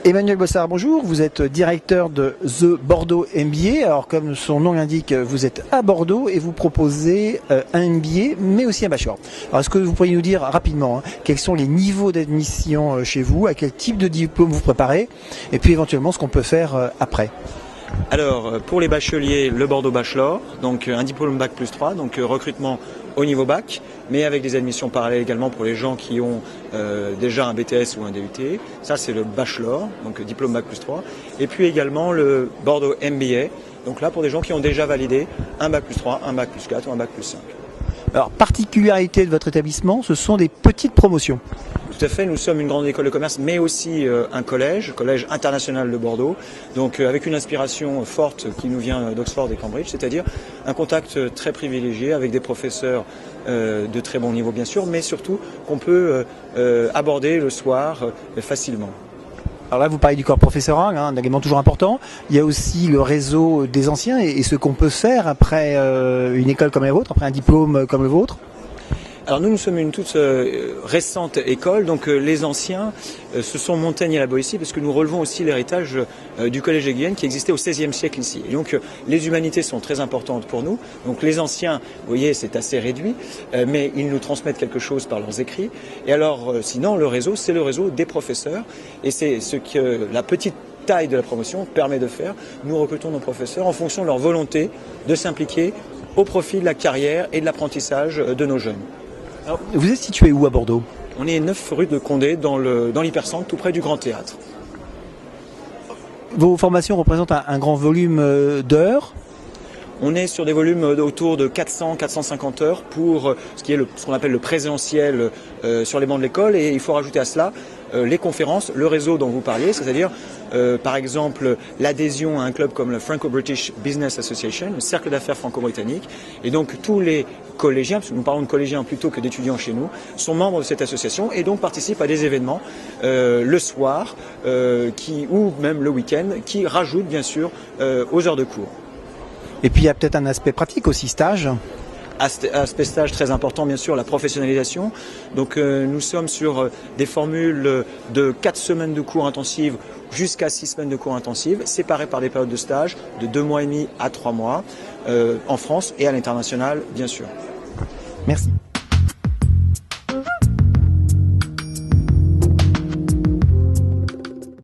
Emmanuel Bossard, bonjour. Vous êtes directeur de The Bordeaux MBA. Alors, comme son nom l'indique, vous êtes à Bordeaux et vous proposez un MBA, mais aussi un bachelor. Alors, est-ce que vous pourriez nous dire rapidement quels sont les niveaux d'admission chez vous, à quel type de diplôme vous préparez, et puis éventuellement ce qu'on peut faire après? Alors, pour les bacheliers, le Bordeaux Bachelor, donc un diplôme Bac plus 3, donc recrutement au niveau Bac, mais avec des admissions parallèles également pour les gens qui ont déjà un BTS ou un DUT. Ça, c'est le Bachelor, donc diplôme Bac plus 3. Et puis également le Bordeaux MBA, donc là pour des gens qui ont déjà validé un Bac plus 3, un Bac plus 4 ou un Bac plus 5. Alors, particularité de votre établissement, ce sont des petites promotions. Tout à fait, nous sommes une grande école de commerce, mais aussi un collège international de Bordeaux, donc avec une inspiration forte qui nous vient d'Oxford et Cambridge, c'est-à-dire un contact très privilégié avec des professeurs de très bon niveau bien sûr, mais surtout qu'on peut aborder le soir facilement. Alors là, vous parlez du corps professoral, un élément toujours important. Il y a aussi le réseau des anciens et ce qu'on peut faire après une école comme la vôtre, après un diplôme comme le vôtre. Alors nous sommes une toute récente école, donc les anciens, ce sont Montaigne et la Boétie, parce que nous relevons aussi l'héritage du collège de Guyenne qui existait au XVIe siècle ici. Et donc les humanités sont très importantes pour nous. Donc les anciens, vous voyez, c'est assez réduit, mais ils nous transmettent quelque chose par leurs écrits. Et alors sinon, le réseau, c'est le réseau des professeurs, et c'est ce que la petite taille de la promotion permet de faire. Nous recrutons nos professeurs en fonction de leur volonté de s'impliquer au profit de la carrière et de l'apprentissage de nos jeunes. Alors, vous êtes situé où à Bordeaux? On est 9 rue de Condé, dans l'hypercentre, tout près du Grand Théâtre. Vos formations représentent un grand volume d'heures? On est sur des volumes autour de 400-450 heures pour ce qu'on appelle le présentiel sur les bancs de l'école. Et il faut rajouter à cela les conférences, le réseau dont vous parliez, c'est-à-dire par exemple l'adhésion à un club comme le Franco-British Business Association, le cercle d'affaires franco-britannique. Et donc tous les collégiens, parce que nous parlons de collégiens plutôt que d'étudiants chez nous, sont membres de cette association et donc participent à des événements le soir ou même le week-end qui rajoutent bien sûr aux heures de cours. Et puis il y a peut-être un aspect pratique aussi, stage. Aspect stage très important, bien sûr, la professionnalisation. Donc nous sommes sur des formules de 4 semaines de cours intensifs jusqu'à 6 semaines de cours intensifs, séparées par des périodes de stage de 2 mois et demi à 3 mois, en France et à l'international, bien sûr. Merci.